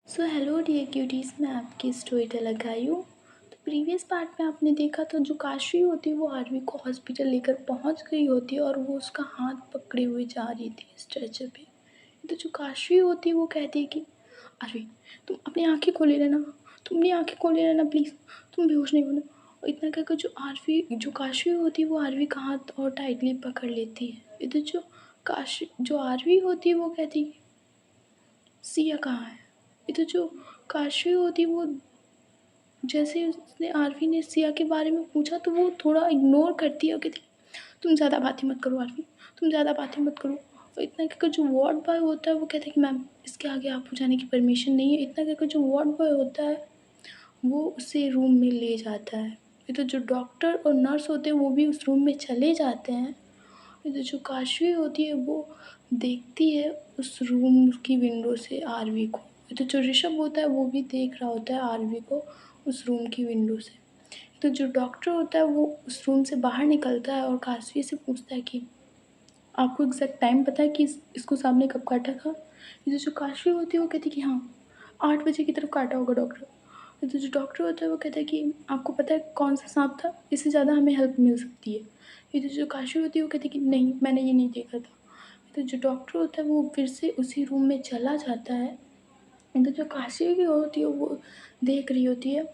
So hello dear cuties, मैं आपकी story teller आई हूँ। तो प्रीवियस पार्ट में आपने देखा था जो काशवी होती है वो आरवी को हॉस्पिटल लेकर पहुँच गई होती है और वो उसका हाथ पकड़े हुए जा रही थी स्ट्रेचर पे। तो जो काशवी होती है वो कहती है कि आरवी, तुम अपनी आँखें खोले रहना, तुम अपनी आँखें खोले रहना प्लीज़, तुम बेहोश नहीं होना। और इतना कहकर जो काशवी होती है वो आरवी का हाथ और टाइटली पकड़ लेती है। इधर जो आरवी होती है वो कहती है सिया कहाँ है। इधर जो काशवी होती है वो जैसे ही उसने आरवी ने सिया के बारे में पूछा तो वो थोड़ा इग्नोर करती है और कहती है तुम ज़्यादा बातें मत करो आरवी, तुम ज़्यादा बातें मत करो। और इतना कहकर जो वार्ड बॉय होता है वो कहता है कि मैम इसके आगे आपको जाने की परमिशन नहीं है। इतना कहकर जो वार्ड बॉय होता है वो उसे रूम में ले जाता है। इधर जो डॉक्टर और नर्स होते हैं वो भी उस रूम में चले जाते हैं। इधर जो काशवी होती है वो देखती है उस रूम की विंडो से आरवी को। इधर जो ऋषभ होता है वो भी देख रहा होता है आरवी को उस रूम की विंडो से। तो जो डॉक्टर होता है वो उस रूम से बाहर निकलता है और काशवी से पूछता है कि आपको एग्जैक्ट टाइम पता है कि इसको सांप ने कब काटा था। इधर जो काशवी होती है वो कहती है कि हाँ 8 बजे की तरफ काटा होगा डॉक्टर। इधर जो डॉक्टर होता है वो कहता है कि आपको पता है कौन सा सांप था, इससे ज़्यादा हमें हेल्प मिल सकती है। इधर जो काशवी होती है वो कहती है कि नहीं मैंने ये नहीं देखा था। इधर जो डॉक्टर होता है वो फिर से उसी रूम में चला जाता है। इधर जो काशवी भी होती है वो देख रही होती है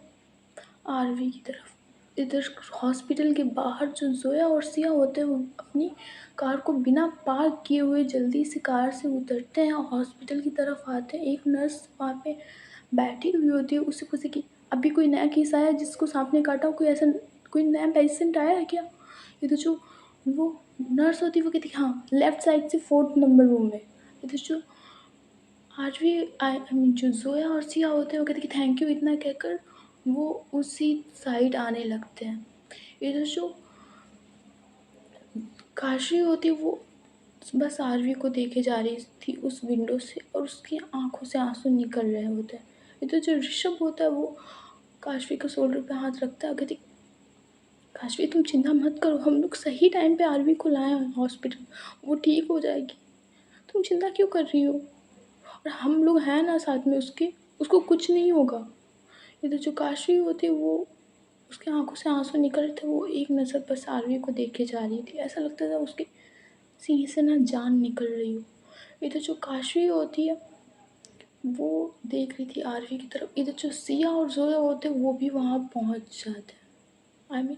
आरवी की तरफ। इधर हॉस्पिटल के बाहर जो जोया और सिया होते हैं वो अपनी कार को बिना पार्क किए हुए जल्दी से कार से उतरते हैं और हॉस्पिटल की तरफ आते हैं। एक नर्स वहाँ पे बैठी हुई होती है, उससे पूछती कि अभी कोई नया केस आया है जिसको सांप ने काटा हो, कोई नया पेशेंट आया है क्या। इधर जो वो नर्स होती है वो कहती है हाँ लेफ्ट साइड से 4th नंबर रूम में। इधर जो आरवी आई मीन जो जोया और सिया होते हैं वो कहते हैं कि थैंक यू इतना कहकर वो उसी साइड आने लगते हैं। इधर जो काशी होती है वो बस आरवी को देखे जा रही थी उस विंडो से और उसकी आंखों से आंसू निकल रहे होते हैं। इधर जो ऋषभ होता है वो काशवी के शोल्डर पे हाथ रखता है, कहती काशवी तुम चिंता मत करो, हम लोग सही टाइम पे आरवी को लाए हैं हॉस्पिटल, वो ठीक हो जाएगी, तुम चिंता क्यों कर रही हो, और हम लोग हैं ना साथ में उसके, उसको कुछ नहीं होगा। इधर जो काशवी होती है वो उसकी आंखों से आंसू निकल रहे थे, वो एक नज़र बस आरवी को देखे जा रही थी, ऐसा लगता था उसके सीने से ना जान निकल रही हो। इधर जो काशवी होती है वो देख रही थी आरवी की तरफ। इधर जो सिया और जोया होते हैं वो भी वहाँ पहुँच जाते हैं। आई मीन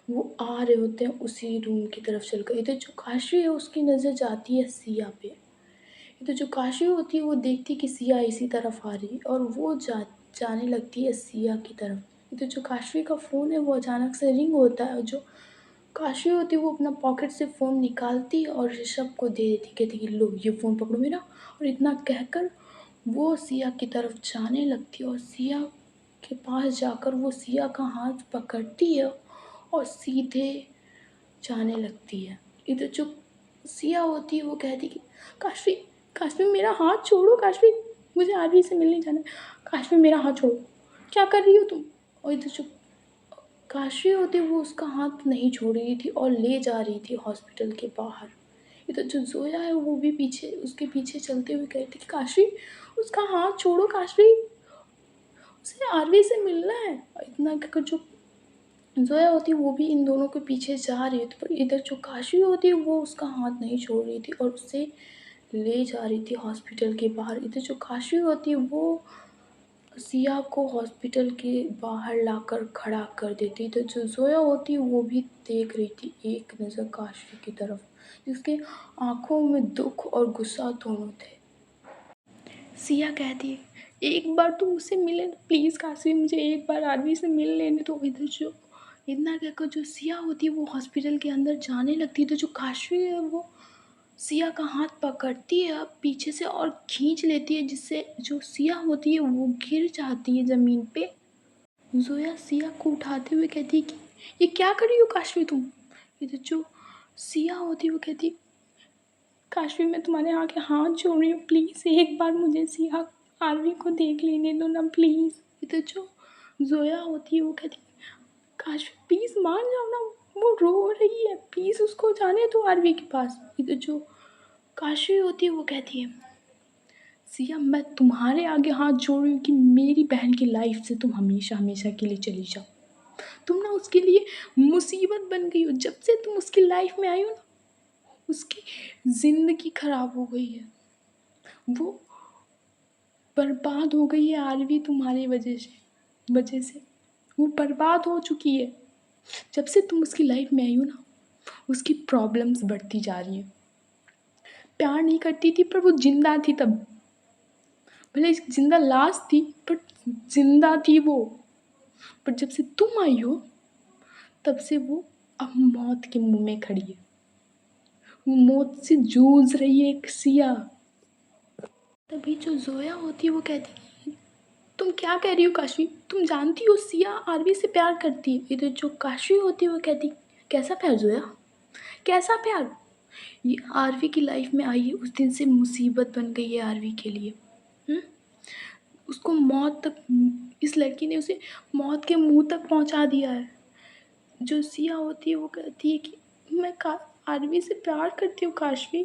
वो आ रहे होते हैं उसी रूम की तरफ चलकर। इधर जो काशवी है उसकी नज़र जाती है सिया पे। इधर जो काशवी होती है वो देखती है कि सिया इसी तरफ आ रही है और वो जाने लगती है सिया की तरफ। इधर जो काशवी का फ़ोन है वो अचानक से रिंग होता है और जो काशवी होती है वो अपना पॉकेट से फ़ोन निकालती है और ऋषभ को दे देती, कहती कि लो ये फ़ोन पकड़ो मेरा। और इतना कहकर वो सिया की तरफ जाने लगती है और सिया के पास जाकर वो सिया का हाथ पकड़ती है और सीधे जाने लगती है। इधर जो सिया होती है वो कहती कि काशवी काशवी मेरा हाथ छोड़ो, काशवी मुझे आरवी से मिलने जाना है, काशवी मेरा हाथ छोड़ो, क्या कर रही हो तुम। और इधर जो काशवी होती वो उसका हाथ नहीं छोड़ रही थी और ले जा रही थी हॉस्पिटल के बाहर। इधर जो जोया है वो भी पीछे उसके पीछे चलते हुए कहती कि काशवी उसका हाथ छोड़ो, काशवी उसे आरवी से मिलना है। और इतना कहकर जो जोया होती वो भी इन दोनों के पीछे जा रही थी, पर इधर जो काशवी होती है वो उसका हाथ नहीं छोड़ रही थी और उसे ले जा रही थी हॉस्पिटल के बाहर। इधर जो काशवी होती है वो सिया को हॉस्पिटल के बाहर लाकर खड़ा कर देती, तो जो जोया होती वो भी देख रही थी एक नज़र काशवी की तरफ, जिसके आंखों में दुख और गुस्सा दोनों थे। सिया कहती है एक बार तुम मुझसे मिले ना प्लीज़ काशवी, मुझे एक बार आरवी से मिल लेने तो। इधर जो इतना कहकर जो सिया होती है वो हॉस्पिटल के अंदर जाने लगती है, तो जो काशवी है वो सिया का हाथ पकड़ती है पीछे से और खींच लेती है, जिससे जो सिया होती है वो गिर जाती है ज़मीन पे। जोया सिया को उठाते हुए कहती है कि ये क्या कर रही हो काशवी तुम। इधर जो सिया होती है वो कहती है काशवी मैं तुम्हारे आगे हाथ जोड़ रही हूँ, प्लीज़ एक बार मुझे सिया आरवी को देख लेने दो ना प्लीज़। इधर जो जोया होती है वो कहती है काशवी प्लीज़ मान जाओ ना, वो रो रही है, प्लीज़ उसको जाने दो आरवी के पास। इधर जो काशवी होती है वो कहती है सिया, मैं तुम्हारे आगे हाथ जोड़ रही हूँ कि मेरी बहन की लाइफ से तुम हमेशा हमेशा के लिए चली जाओ। तुम ना उसके लिए मुसीबत बन गई हो। जब से तुम उसकी लाइफ में आई हो ना, उसकी ज़िंदगी खराब हो गई है। वो बर्बाद हो गई है आरवी, तुम्हारी वजह से वो बर्बाद हो चुकी है। जब से तुम उसकी लाइफ में आई हो ना, उसकी प्रॉब्लम्स बढ़ती जा रही है। प्यार नहीं करती थी पर वो जिंदा थी तब, भले जिंदा लाश थी पर जिंदा थी वो। पर जब से तुम आई हो तब से वो अब मौत के मुंह में खड़ी है। वो मौत से जूझ रही है एक सिया। तभी जो जोया होती है वो कहती है, तुम क्या कह रही हो काशवी? तुम जानती हो सिया आरवी से प्यार करती है। इधर जो काशवी होती है वो कहती, कैसा प्यार जोया, कैसा प्यार? ये आरवी की लाइफ में आई है उस दिन से मुसीबत बन गई है आरवी के लिए। हुँ? उसको मौत तक, इस लड़की ने उसे मौत के मुंह तक पहुंचा दिया है। जो सिया होती है वो कहती है कि मैं आरवी से प्यार करती हूँ काशवी।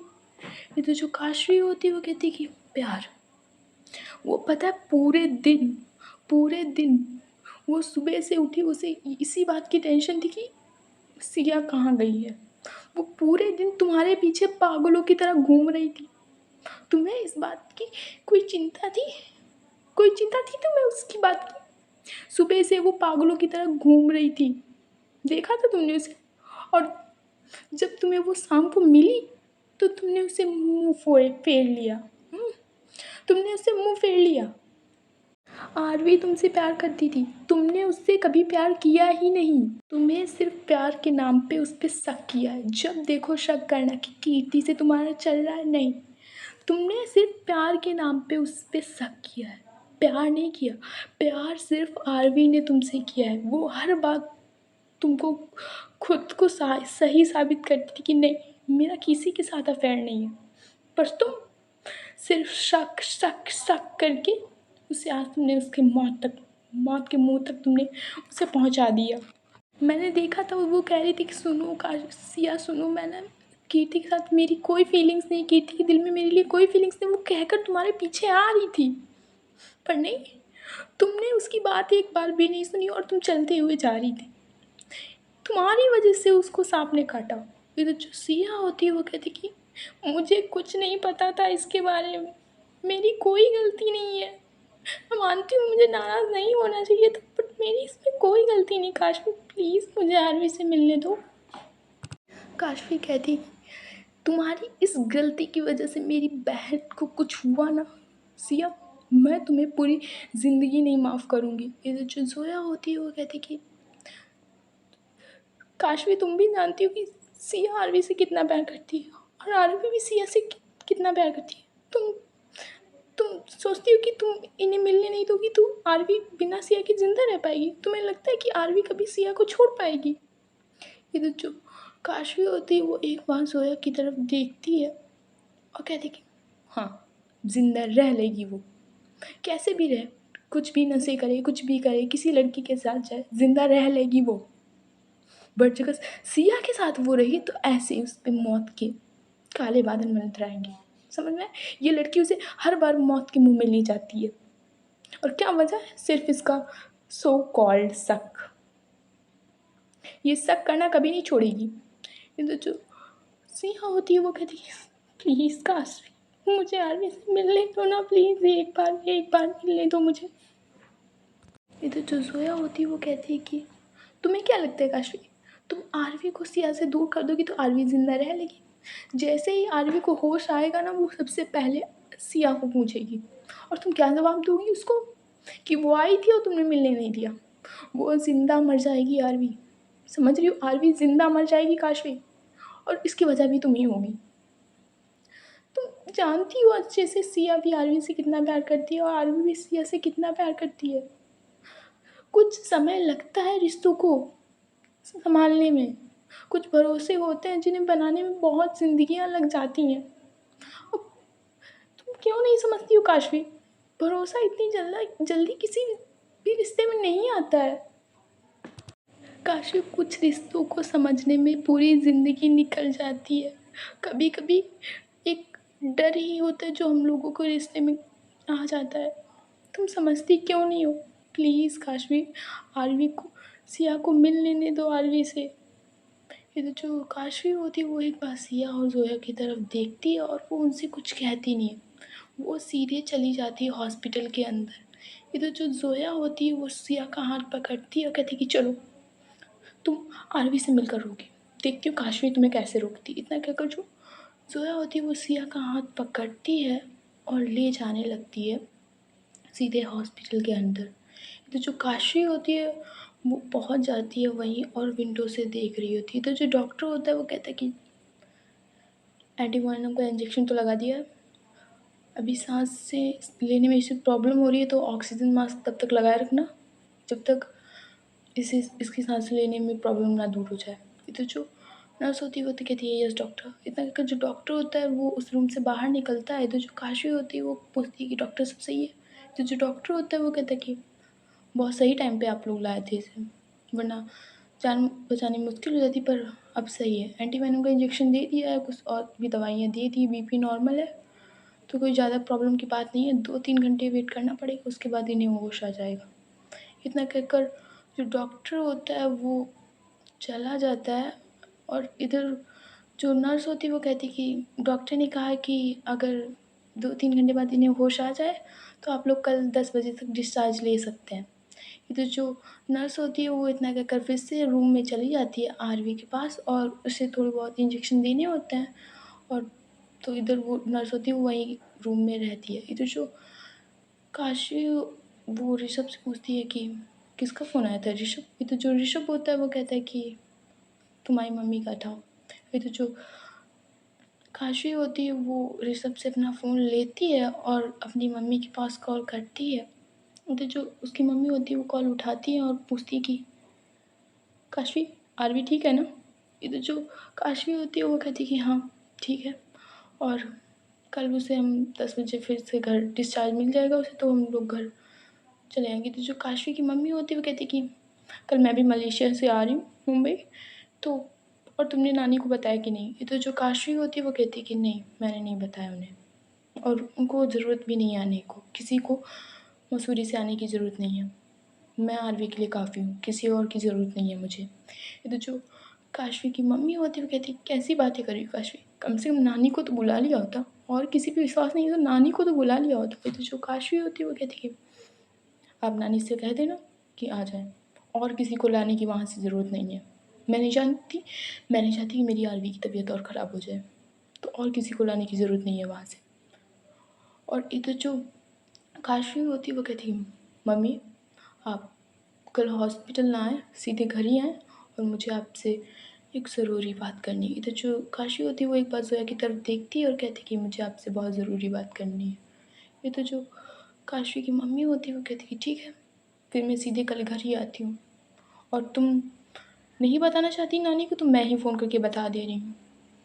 ये तो जो काशवी होती है वो कहती है कि प्यार, वो पता है पूरे दिन वो सुबह से उठी, उसे इसी बात की टेंशन थी कि सिया कहाँ गई है। वो पूरे दिन तुम्हारे पीछे पागलों की तरह घूम रही थी। तुम्हें इस बात की कोई चिंता थी? कोई चिंता थी तुम्हें उसकी बात की? सुबह से वो पागलों की तरह घूम रही थी, देखा था तुमने उसे। और जब तुम्हें वो शाम को मिली तो तुमने उसे मुंह फेर लिया। तुमने उससे मुंह फेर लिया। आरवी तुमसे प्यार करती थी, तुमने उससे कभी प्यार किया ही नहीं। तुम्हें सिर्फ प्यार के नाम पे उस पर शक किया है। जब देखो शक करना कि कीर्ति से तुम्हारा चल रहा है। नहीं, तुमने सिर्फ प्यार के नाम पे उस पर शक किया है, प्यार नहीं किया। प्यार सिर्फ आरवी ने तुमसे किया है। वो हर बात तुमको खुद को सही साबित करती थी कि नहीं, मेरा किसी के साथ अफेयर नहीं है। पर तुम सिर्फ शक शक शक करके उसे आज तुमने उसके मौत के मुंह तक तुमने उसे पहुंचा दिया। मैंने देखा था वो कह रही थी कि सुनो सिया सुनो, मैंने कीर्ति के साथ मेरी कोई फीलिंग्स नहीं, कीर्ति के दिल में मेरे लिए कोई फीलिंग्स नहीं, वो कहकर तुम्हारे पीछे आ रही थी। पर नहीं, तुमने उसकी बात एक बार भी नहीं सुनी और तुम चलते हुए जा रही थी। तुम्हारी वजह से उसको सांप ने काटा। फिर जो सिया होती है वो कहती कि मुझे कुछ नहीं पता था इसके बारे में, मेरी कोई गलती नहीं है। मैं मानती हूँ मुझे नाराज़ नहीं होना चाहिए था, बट मेरी इसमें कोई गलती नहीं। काशवी प्लीज़ मुझे आरवी से मिलने दो। काशवी कहती, तुम्हारी इस गलती की वजह से मेरी बहन को कुछ हुआ ना सिया, मैं तुम्हें पूरी ज़िंदगी नहीं माफ़ करूँगी। इधर जो जोया होती है वो कहती कि काशवी तुम भी जानती हो कि सिया आरवी से कितना प्यार करती है और आरवी भी सिया से कितना प्यार करती है। तुम सोचती हो कि तुम इन्हें मिलने नहीं दोगी तो आरवी बिना सिया के जिंदा रह पाएगी? तुम्हें लगता है कि आरवी कभी सिया को छोड़ पाएगी? ये तो जो काशवी होती है वो एक बार जोया की तरफ देखती है और कहती कि हाँ, जिंदा रह लेगी वो, कैसे भी रहे, कुछ भी नशे करे, कुछ भी करे, किसी लड़की के साथ जाए, जिंदा रह लेगी वो। बट जगह सिया के साथ वो रही तो ऐसे ही उस पर मौत के काले बादल मंडराएंगे। समझ में? ये लड़की उसे हर बार मौत के मुंह में ले जाती है। और क्या वजह है? सिर्फ इसका सो कॉल्ड शक। ये शक करना कभी नहीं छोड़ेगी। ये तो जो सिया होती है वो कहती है प्लीज़ काशवी मुझे आरवी से मिलने दो ना, प्लीज़ एक बार मिलने दो मुझे। ये तो जो जोया होती है वो कहती है कि तुम्हें क्या लगता है काशवी, तुम आरवी को सिया से दूर कर दोगी तो आरवी जिंदा रह लेगी? जैसे ही आरवी को होश आएगा ना, वो सबसे पहले सिया को पूछेगी और तुम क्या जवाब दोगी उसको कि वो आई थी और तुमने मिलने नहीं दिया? वो जिंदा मर जाएगी आरवी, समझ रही हो? आरवी जिंदा मर जाएगी काशवी, और इसकी वजह भी तुम ही होगी। तुम जानती हो अच्छे से सिया भी आरवी से कितना प्यार करती है और आरवी भी सिया से कितना प्यार करती है। कुछ समय लगता है रिश्तों को संभालने में, कुछ भरोसे होते हैं जिन्हें बनाने में बहुत ज़िंदगियाँ लग जाती हैं। अब तुम क्यों नहीं समझती हो काशवी? भरोसा इतनी जल्दी किसी भी रिश्ते में नहीं आता है। काशवी कुछ रिश्तों को समझने में पूरी ज़िंदगी निकल जाती है। कभी कभी एक डर ही होता है जो हम लोगों को रिश्ते में आ जाता है। तुम समझती क्यों नहीं हो? प्लीज़ काशवी, आरवी को, सिया को मिल लेने दो आरवी से। ये तो जो काशवी होती है वो एक बार सिया और ज़ोया की तरफ देखती है और वो उनसे कुछ कहती नहीं है। वो सीधे चली जाती है हॉस्पिटल के अंदर। ये तो जो ज़ोया होती है वो सिया का हाथ पकड़ती है और कहती है कि चलो तुम आरवी से मिलकर रोगी, देखती हूँ काशवी तुम्हें कैसे रोकती। इतना कहकर जो ज़ोया होती है वो सिया का हाथ पकड़ती है और ले जाने लगती है सीधे हॉस्पिटल के अंदर। तो जो काशवी होती है वो पहुंच जाती है वहीं और विंडो से देख रही होती है। तो जो डॉक्टर होता है वो कहता है कि एंटीवायरम का इंजेक्शन तो लगा दिया है, अभी सांस से लेने में इसे प्रॉब्लम हो रही है तो ऑक्सीजन मास्क तब तक लगाए रखना जब तक इसकी सांस लेने में प्रॉब्लम ना दूर हो जाए। ये तो जो नर्स होती है वो तो कहती है यस डॉक्टर। इतना कहकर जो डॉक्टर होता है वो उस रूम से बाहर निकलता है। तो जो काशवी होती है वो पूछती है कि डॉक्टर सब सही है? तो जो डॉक्टर होता है वो कहता है कि बहुत सही टाइम पे आप लोग लाए थे इसे, वरना जान बचानी मुश्किल हो जाती, पर अब सही है। एंटीवेनम का इंजेक्शन दे दिया है, कुछ और भी दवाइयाँ दे दी, बीपी नॉर्मल है, तो कोई ज़्यादा प्रॉब्लम की बात नहीं है। 2-3 घंटे वेट करना पड़ेगा, उसके बाद इन्हें होश आ जाएगा। इतना कहकर जो डॉक्टर होता है वो चला जाता है और इधर जो नर्स होती है वो कहती है कि डॉक्टर ने कहा है कि अगर 2-3 घंटे बाद इन्हें होश आ जाए तो आप लोग कल 10 बजे तक डिस्चार्ज ले सकते हैं। इधर जो नर्स होती है वो इतना कहकर फिर से रूम में चली जाती है आरवी के पास और उसे थोड़े बहुत इंजेक्शन देने होते हैं। और तो इधर वो नर्स होती है वो वहीं रूम में रहती है। इधर जो काशी वो ऋषभ से पूछती है कि किसका फ़ोन आया था ऋषभ? इधर जो ऋषभ होता है वो कहता है कि तुम्हारी मम्मी का था। इधर जो काशी होती है वो ऋषभ से अपना फ़ोन लेती है और अपनी मम्मी के पास कॉल करती है। तो जो उसकी मम्मी होती है वो कॉल उठाती है और पूछती है कि काशवी, आरवी ठीक है ना? इधर जो काशवी होती है वो कहती है कि हाँ ठीक है, और कल उसे हम 10 बजे फिर से घर डिस्चार्ज मिल जाएगा उसे, तो हम लोग घर चले आएंगे। तो जो काशवी की मम्मी होती है वो कहती है कि कल मैं भी मलेशिया से आ रही हूँ मुंबई, तो और तुमने नानी को बताया कि नहीं? ये तो जो काशवी होती है वो कहती है कि नहीं, मैंने नहीं बताया उन्हें और उनको ज़रूरत भी नहीं है आने को, किसी को मसूरी से आने की ज़रूरत नहीं है। मैं आरवी के लिए काफ़ी हूँ, किसी और की ज़रूरत नहीं है मुझे। ये तो जो काशवी की मम्मी होती है वो कहती है कैसी बातें कर रही हो काशवी, कम से कम नानी को तो बुला लिया होता, और किसी पे विश्वास नहीं है तो नानी को तो बुला लिया होता। ये तो जो काशवी होती है वो कहती है कि आप नानी से कह देना कि आ जाए, और किसी को लाने की वहाँ से ज़रूरत नहीं है। मैं नहीं चाहती कि मेरी आरवी की तबीयत और ख़राब हो जाए, तो और किसी को लाने की ज़रूरत नहीं है वहाँ से। और इधर जो काशवी होती है वो कहती है मम्मी आप कल हॉस्पिटल ना आए, सीधे घर ही आएँ और मुझे आपसे एक ज़रूरी बात करनी है। इधर जो काशी होती है वो एक बार ज़ोया की तरफ देखती है और कहती है कि मुझे आपसे बहुत ज़रूरी बात करनी है। ये तो जो काशी की मम्मी होती है वो कहती है कि ठीक है, फिर मैं सीधे कल घर ही आती हूँ, और तुम नहीं बताना चाहती नानी को तो मैं ही फ़ोन करके बता दे रही हूँ,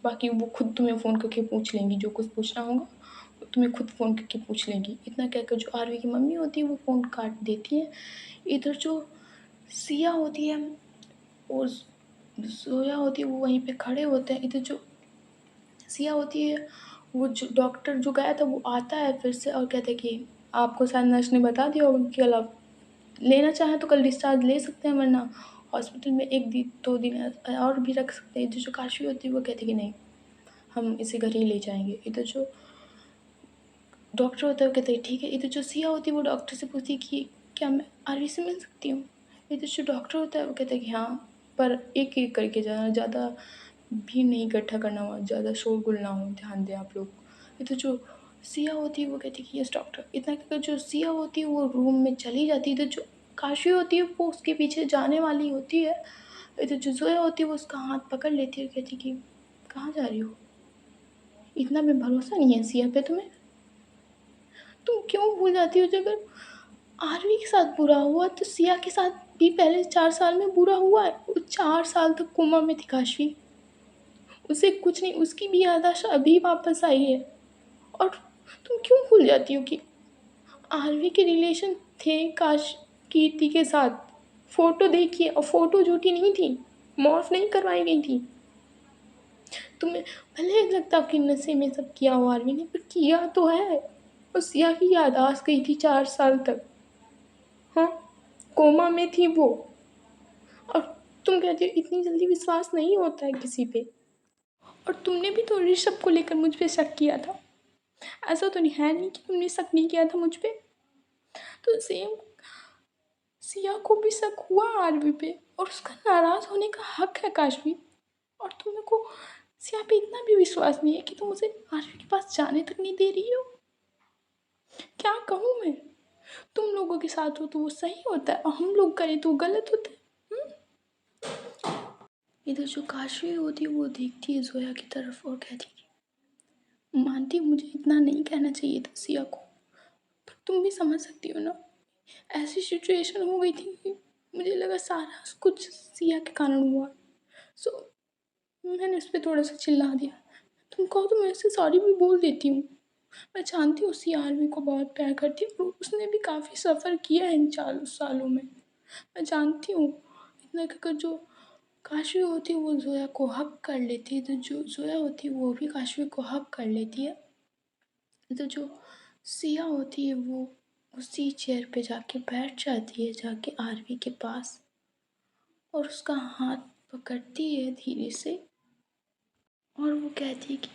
बाकी वो खुद तुम्हें फ़ोन करके पूछ लेंगी, जो कुछ पूछना होगा वो तुम्हें खुद फ़ोन करके पूछ लेंगी। इतना कहकर जो आरवी की मम्मी होती है वो फ़ोन काट देती है। इधर जो सिया होती है और ज़ोया होती है वो वहीं पे खड़े होते हैं। इधर जो सिया होती है वो जो डॉक्टर जो गया था वो आता है फिर से और कहता है कि आपको शायद नर्स ने बता दिया होगा कि कल आप लेना चाहें तो कल डिस्चार्ज ले सकते हैं, वरना हॉस्पिटल में 1-2 दिन और भी रख सकते हैं। इधर जो काशी होती है वो कहती है कि नहीं, हम इसे घर ही ले जाएंगे। इधर जो डॉक्टर होता है वो कहता है ठीक है। इधर जो सिया होती है वो डॉक्टर से पूछती है कि क्या मैं आरवी से मिल सकती हूँ? इधर जो डॉक्टर होता है वो कहता है कि हाँ, पर एक-एक करके जाना, ज़्यादा भीड़ नहीं इकट्ठा करना हुआ, ज़्यादा शोरगुल ना हो, ध्यान दें आप लोग। इधर जो सिया होती है वो कहती है कि यस डॉक्टर। इतना कहकर जो सिया होती है वो रूम में चली जाती है। इधर जो काशी होती है वो उसके पीछे जाने वाली होती है। इधर जो ज़ोया होती है वो उसका हाथ पकड़ लेती है और कहती है कि कहाँ जा रही हो? इतना भी भरोसा नहीं है सिया पे तुम्हें? तुम क्यों भूल जाती हो? जो अगर आरवी के साथ बुरा हुआ तो सिया के साथ भी पहले 4 साल में बुरा हुआ है। वो 4 साल तक कोमा में थी काशवी, उसे कुछ नहीं, उसकी भी याददाश्त अभी वापस आई है, और तुम क्यों भूल जाती हो कि आरवी के रिलेशन थे कीर्ति के साथ? फ़ोटो देखिए, और फ़ोटो झूठी नहीं थी, मॉर्फ नहीं करवाई गई थी। तुम्हें भले लगता हो कि नशे में सब किया हो आरवी ने, पर किया तो है। और सिया की याददाश्त गई थी 4 साल तक। हाँ, कोमा में थी वो। और तुम कहती हो इतनी जल्दी विश्वास नहीं होता है किसी पे। और तुमने भी तो ऋषभ को लेकर मुझ पे शक किया था। ऐसा तो नहीं है नहीं कि तुमने शक नहीं किया था मुझ पे। तो सेम सिया को भी शक हुआ आरवी पे, और उसका नाराज़ होने का हक है काशवी। और तुम्हें को सिया पे इतना भी विश्वास नहीं है कि तुम उसे आरवी के पास जाने तक नहीं दे रही हो। क्या कहूँ मैं। तुम लोगों के साथ हो तो वो सही होता है, और हम लोग करें तो वो गलत होता है। इधर जो काशवी होती है वो देखती है जोया की तरफ और कहती है, मानती हूँ मुझे इतना नहीं कहना चाहिए था सिया को, पर तुम भी समझ सकती हो ना, ऐसी सिचुएशन हो गई थी कि मुझे लगा सारा कुछ सिया के कारण हुआ। सो मैंने उस पर थोड़ा सा चिल्ला दिया। तुम कहो तो मैं उससे सॉरी भी बोल देती हूँ। मैं जानती हूँ उसी आर्मी को बहुत प्यार करती हूँ, और उसने भी काफ़ी सफ़र किया है इन 4 सालों में। मैं जानती हूँ इतना कि जो काशवी होती है वो जोया को हक कर लेती है, तो जो जोया होती है वो भी काशवी को हक कर लेती है। तो जो सिया होती है वो उसी चेयर पे जाके बैठ जाती है, जाके आरवी के पास, और उसका हाथ पकड़ती है धीरे से, और वो कहती है कि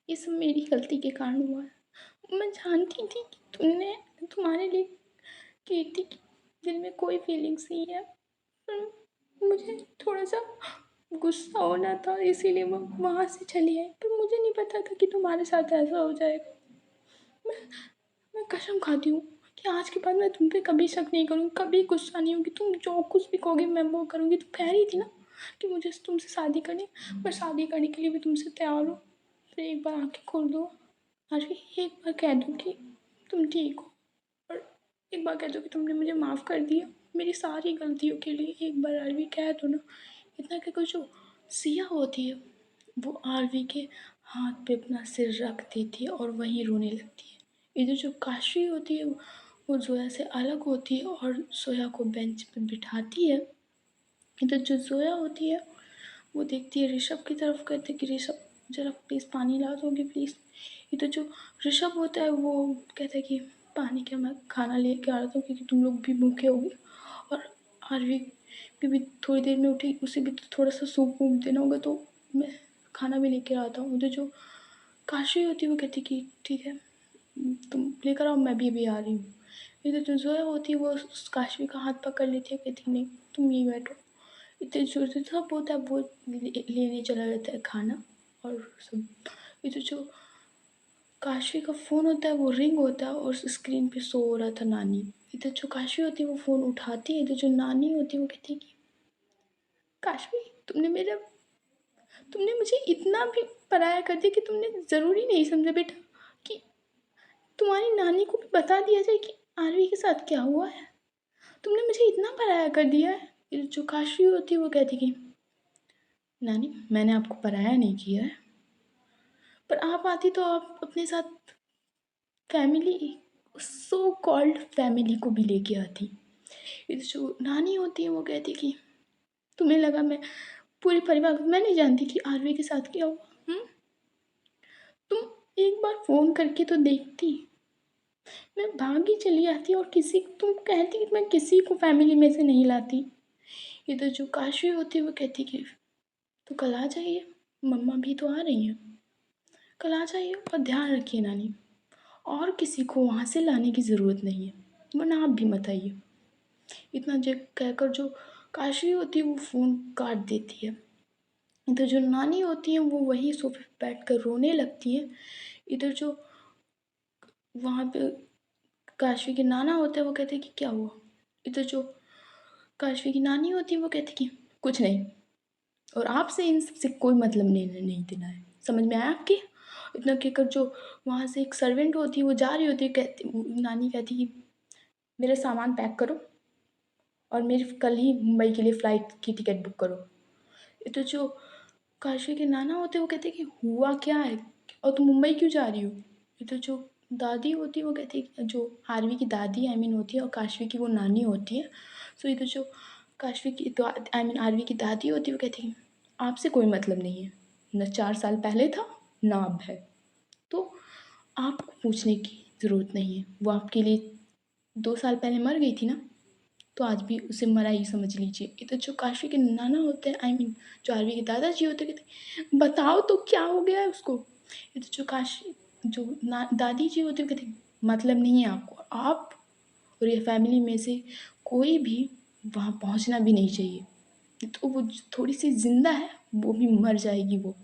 ये सब मेरी गलती के कारण हुआ है। मैं जानती थी कि तुम्हारे लिए कीर्ति के दिल में कोई फीलिंग्स नहीं है, पर मुझे थोड़ा सा गुस्सा होना था, इसीलिए मैं वहाँ से चली आई। पर मुझे नहीं पता था कि तुम्हारे साथ ऐसा हो जाएगा। मैं कसम खाती हूँ कि आज के बाद मैं तुम पे कभी शक नहीं करूँगी, कभी गुस्सा नहीं होगी। तुम जो कुछ भी कहोगे मैं वो करूँगी। तुम कह रही थी ना कि मुझे तुमसे शादी करनी, मैं शादी करने के लिए भी तुमसे तैयार हूँ। फिर एक बार आँखें खोल दो, आज भी एक बार कह दो कि तुम ठीक हो, और एक बार कह दो कि तुमने मुझे माफ़ कर दिया मेरी सारी गलतियों के लिए। एक बार आरवी कह दो ना। इतना कि कुछ जो सिया होती है वो आरवी के हाथ पे अपना सिर रख देती है और वहीं रोने लगती है। इधर जो काशवी होती है वो जोया से अलग होती है और जोया को बेंच पे बिठाती है। इधर जो जोया होती है वो देखती है ऋषभ की तरफ, कहती है कि ऋषभ जरा प्लीज़ पानी ला दोगे प्लीज़। इधर जो ऋषभ होता है वो कहता है कि पानी क्या, मैं खाना लेके आ रहा था क्योंकि तुम लोग भी भूखे होगे, और आरवी भी थोड़ी देर में उठी, उसे भी थोड़ा सा सूप वूप देना होगा, तो मैं खाना भी लेके आता हूँ। उधर जो काशी होती है वो कहती कि ठीक है तुम लेकर आओ, मैं भी अभी आ रही हूँ। इधर जो जोया होती है वो उस काशवी का हाथ पकड़ लेती है, कहती नहीं तुम यहीं बैठो। इतने जो सब होता है वो लेने चला जाता है खाना और सब। इधर जो काशवी का फ़ोन होता है वो रिंग होता है और स्क्रीन पे शो हो रहा था नानी। इधर जो काशवी होती है वो फ़ोन उठाती है, इधर जो नानी होती है वो कहती है कि काशवी तुमने मुझे इतना भी पराया कर दिया कि तुमने ज़रूरी नहीं समझा बेटा कि तुम्हारी नानी को भी बता दिया जाए कि आरवी के साथ क्या हुआ है। तुमने मुझे इतना पराया कर दिया है। इधर जो काशवी होती है वो कहती कि नानी मैंने आपको पराया नहीं किया है, पर आप आती तो आप अपने साथ फैमिली, सो कॉल्ड फैमिली को भी लेके आती। इधर जो नानी होती है वो कहती कि तुम्हें लगा मैं पूरे परिवार, मैं नहीं जानती कि आरवी के साथ क्या हुआ। तुम एक बार फ़ोन करके तो देखती। मैं भागी चली आती और किसी, तुम कहती कि मैं किसी को फैमिली में से नहीं लाती। इधर जो काशवी होती है वो कहती कि तो कल आ जाइए, मम्मा भी तो आ रही हैं, कल आ जाइए और ध्यान रखिए नानी, और किसी को वहाँ से लाने की ज़रूरत नहीं है, वरना आप भी मत आइए। इतना जो कहकर जो काशवी होती है वो फ़ोन काट देती है। इधर जो नानी होती है वो वहीं सोफे पे बैठ कर रोने लगती है। इधर जो वहाँ पे काशवी के नाना होते हैं वो कहते हैं कि क्या हुआ। इधर जो काशवी की नानी होती है वो कहती कि कुछ नहीं, और आपसे इन सब से कोई मतलब नहीं देना है, समझ में आया आपके। इतना कहकर जो वहाँ से एक सर्वेंट होती है वो जा रही होती है, कहती नानी कहती कि मेरे सामान पैक करो और मेरी कल ही मुंबई के लिए फ़्लाइट की टिकट बुक करो। इधर जो काशवी के नाना होते हैं वो कहते हैं कि हुआ क्या है और तुम मुंबई क्यों जा रही हो। इधर जो दादी होती है वो कहती है, जो आरवी की दादी आई मीन होती है और काशवी की वो नानी होती है। सो इधर जो काशवी की तो आई मीन आरवी की दादी होती है वो कहती है आपसे कोई मतलब नहीं है, न 4 साल पहले था न अब है, तो आपको पूछने की ज़रूरत नहीं है। वो आपके लिए 2 साल पहले मर गई थी ना, तो आज भी उसे मरा ही समझ लीजिए। इधर जो काशी के नाना होते हैं, आई मीन जो आरवी के दादाजी होते हैं, कहते हैं, बताओ तो क्या हो गया है उसको? इधर जो काशी जो ना दादी जी होती हैं, कहती हैं, मतलब नहीं है आपको। आप और ये फैमिली में से कोई भी वहाँ पहुँचना भी नहीं चाहिए। तो वो थोड़ी-सी ज़िंदा है, वो भी मर जाएगी वो।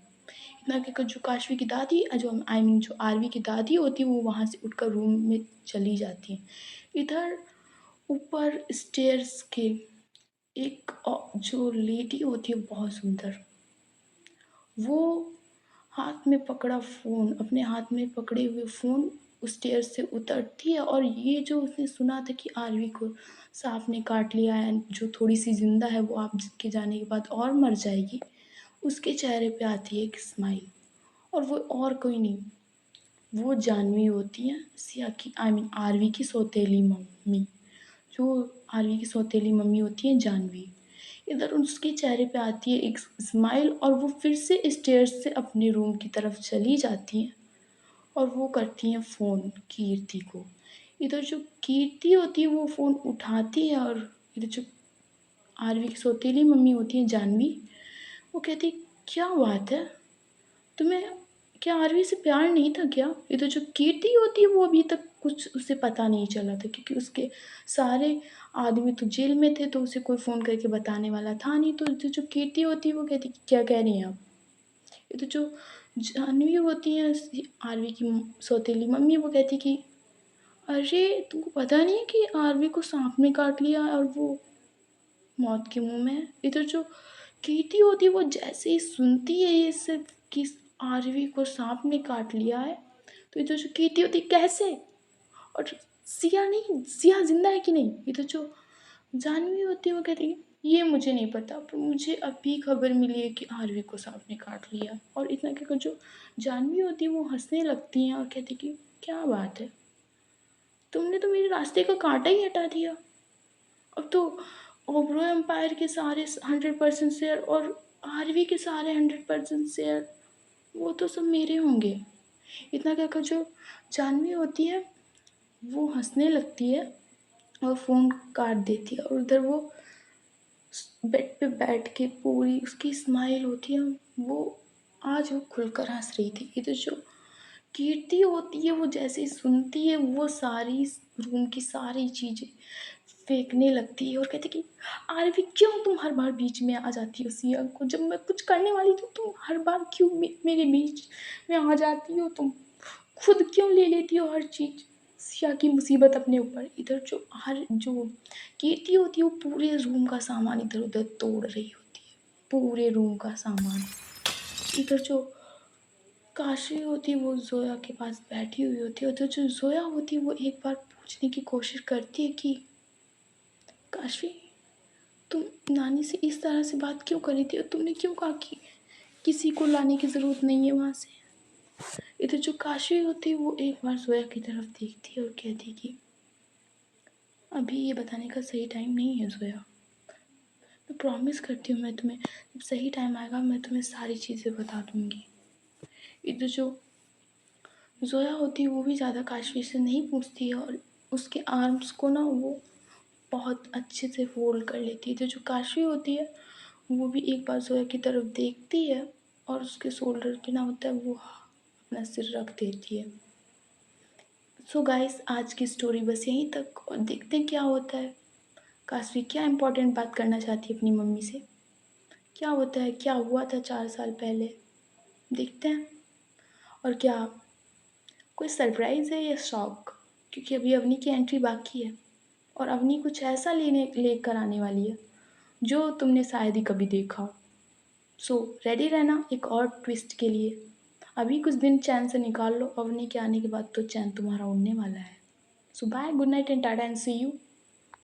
इतना कहकर जो काशवी की दादी जो आई मीन जो आरवी की दादी होती है, वो वहाँ से उठकर रूम में चली जाती हैं। इधर ऊपर स्टेयर्स के एक जो लेडी होती है बहुत सुंदर, वो हाथ में पकड़ा फ़ोन, अपने हाथ में पकड़े हुए फ़ोन उस स्टेयर्स से उतरती है, और ये जो उसने सुना था कि आरवी को सांप ने काट लिया है, जो थोड़ी-सी ज़िंदा है वो आप के जाने के बाद और मर जाएगी, उसके चेहरे पे आती है एक स्माइल। और वो और कोई नहीं, वो जाह्नवी होती हैं, सिया की आई मीन आरवी की सौतेली मम्मी। जो आरवी की सौतेली मम्मी होती हैं जाह्नवी। इधर उसके चेहरे पे आती है एक स्माइल, और वो फिर से स्टेयर्स से अपने रूम की तरफ चली जाती हैं, और वो करती हैं फ़ोन कीर्ति को। इधर जो कीर्ति होती है वो फ़ोन उठाती है, और इधर जो आरवी की सौतेली मम्मी होती हैं जाह्नवी, वो कहती है, क्या बात है? तुम्हें क्या आरवी से प्यार नहीं था क्या? ये तो जो कीर्ति होती है वो अभी तक कुछ उसे पता नहीं चला था, क्योंकि उसके सारे आदमी तो जेल में थे, तो उसे कोई फ़ोन करके बताने वाला था नहीं। तो जो कीर्ति होती है वो कहती कि क्या कह रही हैं आप? ये तो जो जाह्नवी होती हैं आरवी की सौतेली मम्मी, वो कहती कि अरे तुमको पता नहीं है कि आरवी को सांप ने काट लिया और वो मौत के मुँह में है। इधर जो कीर्ति होती है वो जैसे ही सुनती है ये सब कि आरवी को सांप ने काट लिया है, तो इधर जो कीर्ति होती है कैसे? और सिया नहीं, सिया ज़िंदा है कि नहीं? इधर जो जाह्नवी होती है वो कहती है ये मुझे नहीं पता, पर मुझे अभी खबर मिली है कि आरवी को सांप ने काट लिया। और इतना कहकर जो जाह्नवी होती है वो हँसने लगती हैं और कहती कि क्या बात है? तुमने तो मेरे रास्ते का काँटा ही हटा दिया। अब तो ओबरॉय एम्पायर के सारे 100% शेयर और आरवी के सारे 100% शेयर वो तो सब मेरे होंगे। इतना कहकर जो जाह्नवी होती है वो हँसने लगती है और फ़ोन काट देती है, और उधर वो बेड पे बैठ के पूरी उसकी स्माइल होती है, वो आज वो खुलकर हँस रही थी। इधर जो कीर्ति होती है वो जैसे ही सुनती है वो सारी रूम की सारी चीज़ें फेंकने लगती है और कहती कि आरवी क्यों तुम हर बार बीच में आ जाती हो सिया को, जब मैं कुछ करने वाली थी तुम हर बार क्यों मेरे बीच में आ जाती हो, तुम खुद क्यों ले लेती हो हर चीज़, सिया की मुसीबत अपने ऊपर। इधर जो कीर्ति होती है वो पूरे रूम का सामान इधर उधर तोड़ रही होती है, पूरे रूम का सामान। इधर जो काशी होती है वो ज़ोया के पास बैठी हुई होती है, और जो ज़ोया होती है वो एक बार पूछने की कोशिश करती है कि काशी, तुम नानी से इस तरह से बात क्यों कर रही थी, और तुमने क्यों कहा कि किसी को लाने की ज़रूरत नहीं है वहाँ से? इधर जो काशी होती है वो एक बार ज़ोया की तरफ देखती है और कहती कि अभी ये बताने का सही टाइम नहीं है ज़ोया। मैं प्रॉमिस करती हूँ मैं तुम्हें जब सही टाइम आएगा मैं तुम्हें सारी चीज़ें बता दूँगी। इधर जो ज़ोया होती है वो भी ज़्यादा काशवी से नहीं पूछती है, और उसके आर्म्स को ना वो बहुत अच्छे से फ़ोल्ड कर लेती है। तो जो काशवी होती है वो भी एक बार ज़ोया की तरफ देखती है, और उसके शोल्डर पे ना होता है वो अपना सिर रख देती है। सो गाइस आज की स्टोरी बस यहीं तक, और देखते हैं क्या होता है। काशवी क्या इम्पोर्टेंट बात करना चाहती है अपनी मम्मी से, क्या होता है, क्या हुआ था 4 साल पहले, देखते हैं। और क्या कोई सरप्राइज़ है या शॉक, क्योंकि अभी अवनी की एंट्री बाकी है, और अवनी कुछ ऐसा लेकर आने वाली है जो तुमने शायद ही कभी देखा हो। सो रेडी रहना एक और ट्विस्ट के लिए। अभी कुछ दिन चैन से निकाल लो, अवनी के आने के बाद तो चैन तुम्हारा उड़ने वाला है। So bye, good night and tata and see you.